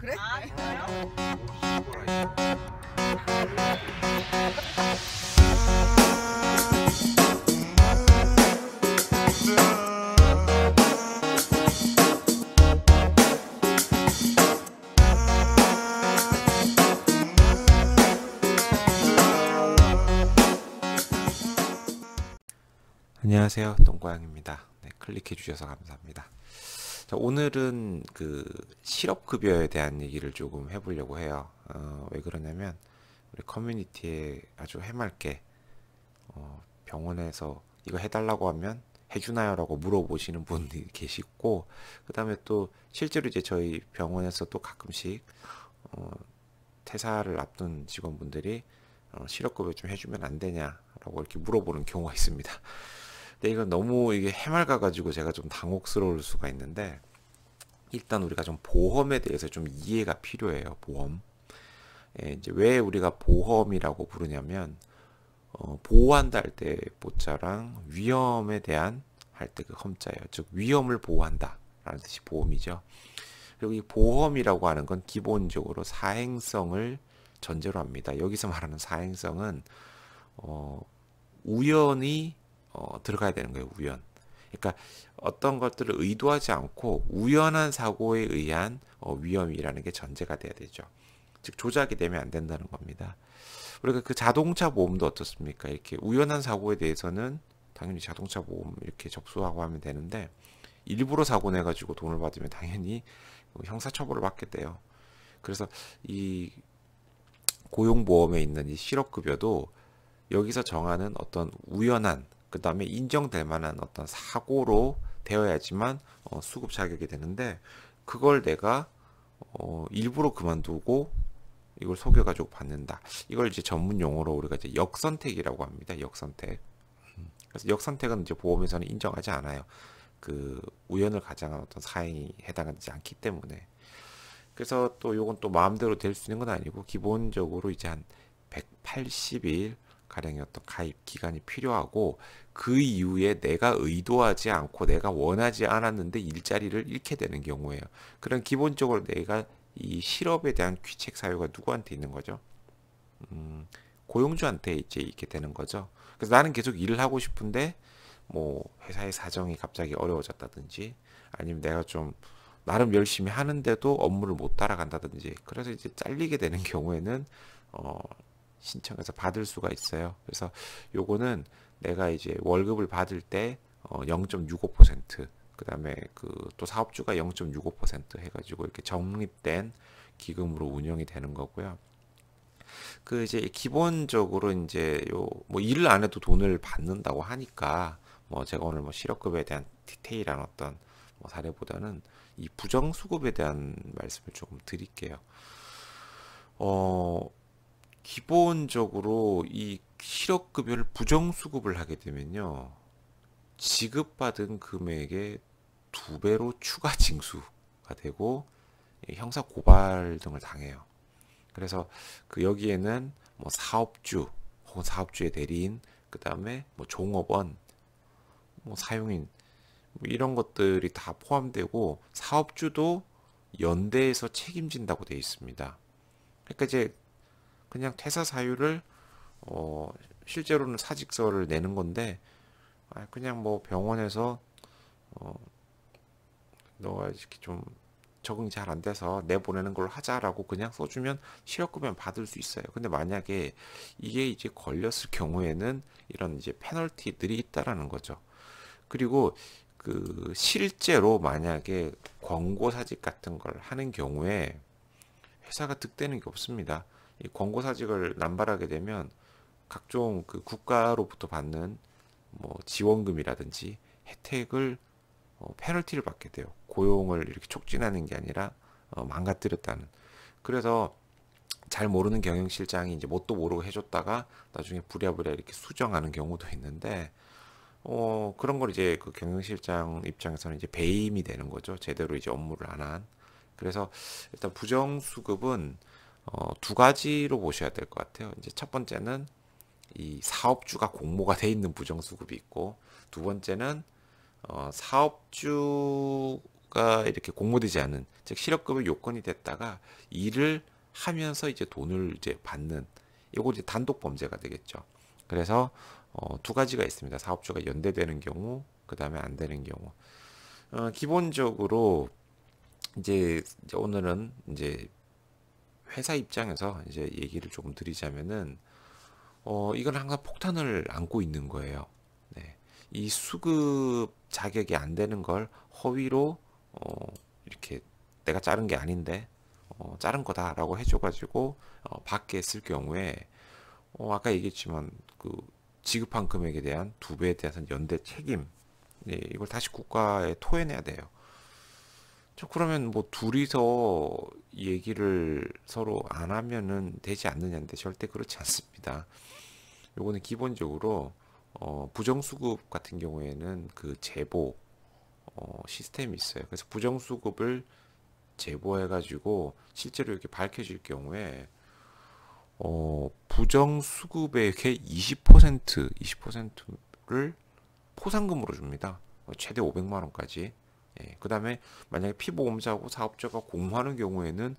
그래? 아, 진짜요? 안녕하세요. 동과양입니다. 네, 클릭해 주셔서 감사합니다. 자, 오늘은 그 실업급여에 대한 얘기를 조금 해보려고 해요. 왜 그러냐면 우리 커뮤니티에 아주 해맑게 병원에서 이거 해달라고 하면 해주나요? 라고 물어보시는 분들이 계시고, 그 다음에 또 실제로 이제 저희 병원에서 또 가끔씩 어, 퇴사를 앞둔 직원분들이 실업급여 좀 해주면 안 되냐라고 이렇게 물어보는 경우가 있습니다. 근데 이건 너무 이게 해맑아가지고 제가 좀 당혹스러울 수가 있는데, 일단 우리가 좀 보험에 대해서 좀 이해가 필요해요. 보험. 예, 이제 왜 우리가 보험이라고 부르냐면 보호한다 할 때 보자랑 위험에 대한 할 때 그 험자예요. 즉 위험을 보호한다 라는 뜻이 보험이죠. 그리고 이 보험이라고 하는 건 기본적으로 사행성을 전제로 합니다. 여기서 말하는 사행성은 어, 우연히 들어가야 되는 거예요. 우연. 그러니까 어떤 것들을 의도하지 않고 우연한 사고에 의한 위험이라는 게 전제가 돼야 되죠. 즉 조작이 되면 안 된다는 겁니다. 우리가 그 자동차 보험도 어떻습니까? 이렇게 우연한 사고에 대해서는 당연히 자동차 보험 이렇게 접수하고 하면 되는데, 일부러 사고 내가지고 돈을 받으면 당연히 형사처벌을 받게 돼요. 그래서 이 고용보험에 있는 이 실업급여도 여기서 정하는 어떤 우연한, 그 다음에 인정될 만한 어떤 사고로 되어야지만 수급 자격이 되는데, 그걸 내가 일부러 그만두고 이걸 속여가지고 받는다. 이걸 이제 전문 용어로 우리가 이제 역선택이라고 합니다. 역선택. 그래서 역선택은 이제 보험에서는 인정하지 않아요. 그 우연을 가장한 어떤 사행이 해당하지 않기 때문에. 그래서 또 요건 또 마음대로 될 수 있는 건 아니고, 기본적으로 이제 한 180일 가량의 어떤 가입 기간이 필요하고, 그 이후에 내가 의도하지 않고 내가 원하지 않았는데 일자리를 잃게 되는 경우에요. 그런 기본적으로 내가 이 실업에 대한 귀책 사유가 누구한테 있는 거죠? 고용주한테 이제 있게 되는 거죠. 그래서 나는 계속 일을 하고 싶은데 뭐 회사의 사정이 갑자기 어려워졌다든지, 아니면 내가 좀 나름 열심히 하는데도 업무를 못 따라간다든지, 그래서 이제 잘리게 되는 경우에는 어, 신청해서 받을 수가 있어요. 그래서 요거는 내가 이제 월급을 받을 때 0.65%, 그다음에 그 또 사업주가 0.65% 해가지고 이렇게 적립된 기금으로 운영이 되는 거고요. 그 이제 기본적으로 이제 요 뭐 일을 안 해도 돈을 받는다고 하니까, 뭐 제가 오늘 뭐 실업급여에 대한 디테일한 어떤 뭐 사례보다는 이 부정수급에 대한 말씀을 조금 드릴게요. 어, 기본적으로 이 실업급여를 부정수급을 하게 되면요, 지급받은 금액의 2배로 추가 징수가 되고 형사 고발 등을 당해요. 그래서 그 여기에는 뭐 사업주 혹은 사업주의 대리인, 그 다음에 뭐 종업원, 뭐 사용인, 뭐 이런 것들이 다 포함되고, 사업주도 연대에서 책임진다고 되어 있습니다. 그러니까 이제 그냥 퇴사 사유를 어, 실제로는 사직서를 내는 건데, 그냥 뭐 병원에서 어, 너가 이렇게 좀 적응이 잘 안 돼서 내보내는 걸로 하자라고 그냥 써주면 실업급여 받을 수 있어요. 근데 만약에 이게 이제 걸렸을 경우에는 이런 이제 페널티들이 있다라는 거죠. 그리고 그 실제로 만약에 권고 사직 같은 걸 하는 경우에 회사가 득되는 게 없습니다. 이 권고 사직을 남발하게 되면 각종 그 국가로부터 받는 뭐 지원금이라든지 혜택을 페널티를 받게 돼요. 고용을 이렇게 촉진하는 게 아니라 망가뜨렸다는. 그래서 잘 모르는 경영실장이 이제 뭣도 모르고 해줬다가 나중에 부랴부랴 이렇게 수정하는 경우도 있는데, 그런 걸 이제 그 경영실장 입장에서는 이제 배임이 되는 거죠. 제대로 이제 업무를 안 한. 그래서 일단 부정수급은 두 가지로 보셔야 될 것 같아요. 이제 첫 번째는 이 사업주가 공모가 돼 있는 부정수급이 있고, 두 번째는 사업주가 실업급여가 이렇게 공모되지 않은, 즉 실업급여 요건이 됐다가 일을 하면서 이제 돈을 이제 받는, 이거 이제 단독 범죄가 되겠죠. 그래서 두 가지가 있습니다. 사업주가 연대되는 경우, 그 다음에 안 되는 경우. 기본적으로 이제 오늘은 이제 회사 입장에서 이제 얘기를 조금 드리자면은 이건 항상 폭탄을 안고 있는 거예요. 네. 이 수급 자격이 안 되는 걸 허위로 이렇게 내가 자른 게 아닌데 자른 거다라고 해줘가지고 받게 쓸 경우에 아까 얘기했지만 그 지급한 금액에 대한 두 배에 대한 연대 책임, 네, 이걸 다시 국가에 토해내야 돼요. 그러면 뭐 둘이서 얘기를 서로 안 하면은 되지 않느냐인데 절대 그렇지 않습니다. 요거는 기본적으로 부정수급 같은 경우에는 그 제보 시스템이 있어요. 그래서 부정수급을 제보해가지고 실제로 이렇게 밝혀질 경우에 부정수급액의 20%를 포상금으로 줍니다. 최대 500만 원까지. 예, 그 다음에 만약에 피보험자하고 사업자가 공모하는 경우에는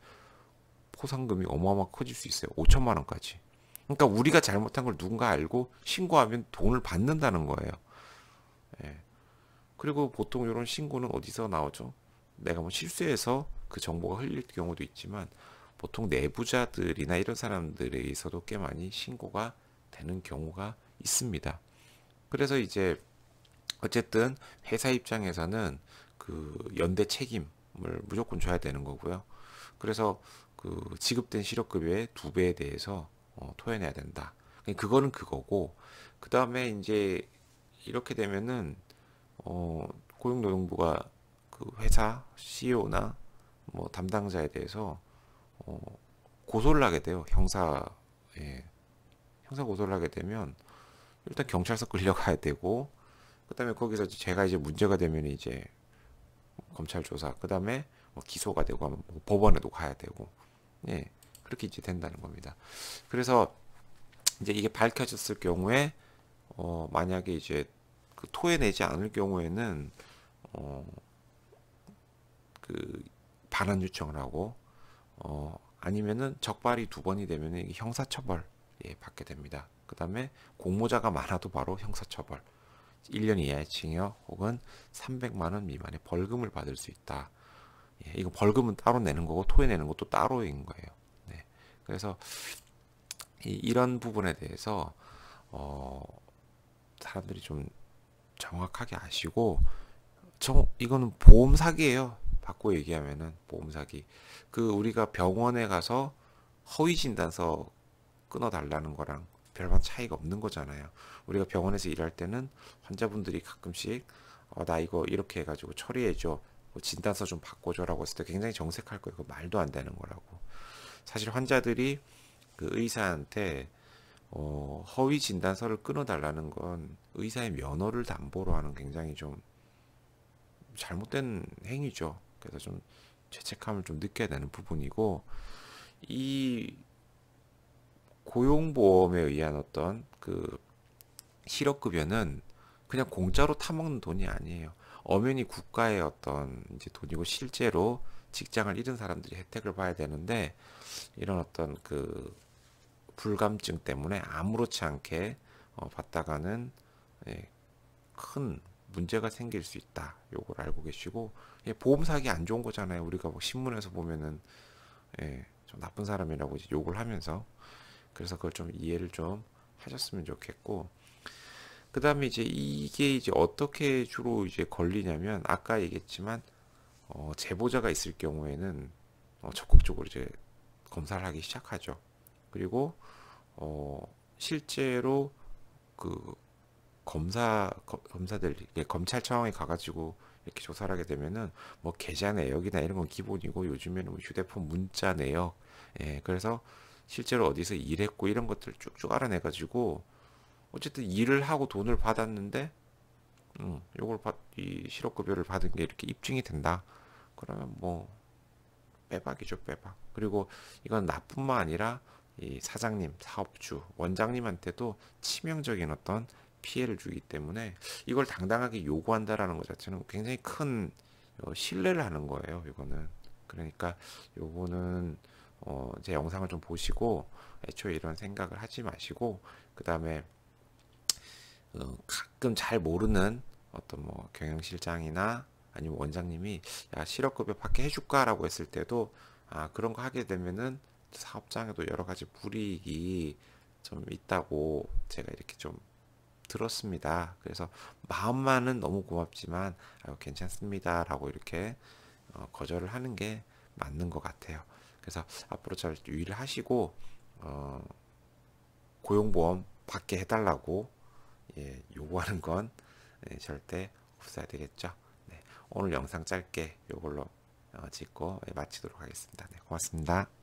포상금이 어마어마하게 커질 수 있어요. 5천만 원까지. 그러니까 우리가 잘못한 걸 누군가 알고 신고하면 돈을 받는다는 거예요. 예. 그리고 보통 이런 신고는 어디서 나오죠? 내가 뭐 실수해서 그 정보가 흘릴 경우도 있지만 보통 내부자들이나 이런 사람들에 의해서도 꽤 많이 신고가 되는 경우가 있습니다. 그래서 이제 어쨌든 회사 입장에서는 그 연대 책임을 무조건 져야 되는 거고요. 그래서 그 지급된 실업급여의 두 배에 대해서 토해내야 된다. 그거는 그거고, 그 다음에 이제 이렇게 되면은 고용노동부가 그 회사 CEO나 뭐 담당자에 대해서 어, 고소를 하게 돼요. 예, 형사 고소를 하게 되면 일단 경찰서 끌려가야 되고, 그다음에 거기서 제가 이제 문제가 되면 이제 검찰 조사, 그다음에 뭐 기소가 되고 하면 뭐 법원에도 가야 되고, 예, 그렇게 이제 된다는 겁니다. 그래서 이제 이게 밝혀졌을 경우에 만약에 이제 그 토해내지 않을 경우에는 어, 그 반환 요청을 하고 아니면은 적발이 두 번이 되면 이게 형사처벌 예, 받게 됩니다. 그 다음에 공모자가 많아도 바로 형사처벌, 1년 이하의 징역 혹은 300만 원 미만의 벌금을 받을 수 있다. 예, 이거 벌금은 따로 내는 거고 토해내는 것도 따로인 거예요. 네. 그래서 이런 부분에 대해서 어, 사람들이 좀 정확하게 아시고, 이거는 보험 사기예요. 바꿔 얘기하면은 보험 사기. 그 우리가 병원에 가서 허위 진단서 끊어 달라는 거랑 별반 차이가 없는 거잖아요. 우리가 병원에서 일할 때는 환자분들이 가끔씩 나 이거 이렇게 해가지고 처리해줘, 뭐 진단서 좀 바꿔줘라고 했을 때 굉장히 정색할 거예요. 그 말도 안 되는 거라고. 사실 환자들이 그 의사한테 허위 진단서를 끊어달라는 건 의사의 면허를 담보로 하는 굉장히 좀 잘못된 행위죠. 그래서 좀 죄책감을 좀 느껴야 되는 부분이고, 이 고용보험에 의한 어떤 그 실업급여는 그냥 공짜로 타먹는 돈이 아니에요. 엄연히 국가의 어떤 이제 돈이고 실제로 직장을 잃은 사람들이 혜택을 봐야 되는데, 이런 어떤 그 불감증 때문에 아무렇지 않게 받다가는 예, 큰 문제가 생길 수 있다. 요걸 알고 계시고, 예, 보험 사기 안 좋은 거잖아요. 우리가 뭐 신문에서 보면은 예, 좀 나쁜 사람이라고 이제 욕을 하면서, 그래서 그걸 좀 이해를 좀 하셨으면 좋겠고, 그 다음에 이제 이게 이제 어떻게 주로 이제 걸리냐면 아까 얘기했지만 제보자가 있을 경우에는 적극적으로 이제 검사를 하기 시작하죠. 그리고 실제로 그 검사들 검찰청에 가가지고 이렇게 조사를 하게 되면은 뭐 계좌 내역이나 이런 건 기본이고, 요즘에는 뭐 휴대폰 문자 내역, 예, 그래서 실제로 어디서 일했고 이런 것들 쭉쭉 알아내가지고 어쨌든 일을 하고 돈을 받았는데, 이 실업급여를 받은 게 이렇게 입증이 된다. 그러면 뭐 빼박이죠, 빼박. 그리고 이건 나뿐만 아니라 이 사장님, 사업주, 원장님한테도 치명적인 어떤 피해를 주기 때문에 이걸 당당하게 요구한다라는 것 자체는 굉장히 큰 신뢰를 하는 거예요. 이거는. 그러니까 요거는 제 영상을 좀 보시고 애초에 이런 생각을 하지 마시고, 그 다음에 가끔 잘 모르는 어떤 뭐 경영실장이나 아니면 원장님이 야 실업급여 받게 해줄까라고 했을 때도 그런 거 하게 되면은 사업장에도 여러 가지 불이익이 좀 있다고 제가 이렇게 좀 들었습니다. 그래서 마음만은 너무 고맙지만 괜찮습니다라고 이렇게 거절을 하는 게 맞는 것 같아요. 그래서 앞으로 잘 유의를 하시고 고용보험 받게 해달라고 요구하는 건 절대 없어야 되겠죠. 네, 오늘 영상 짧게 요걸로 짓고 마치도록 하겠습니다. 네, 고맙습니다.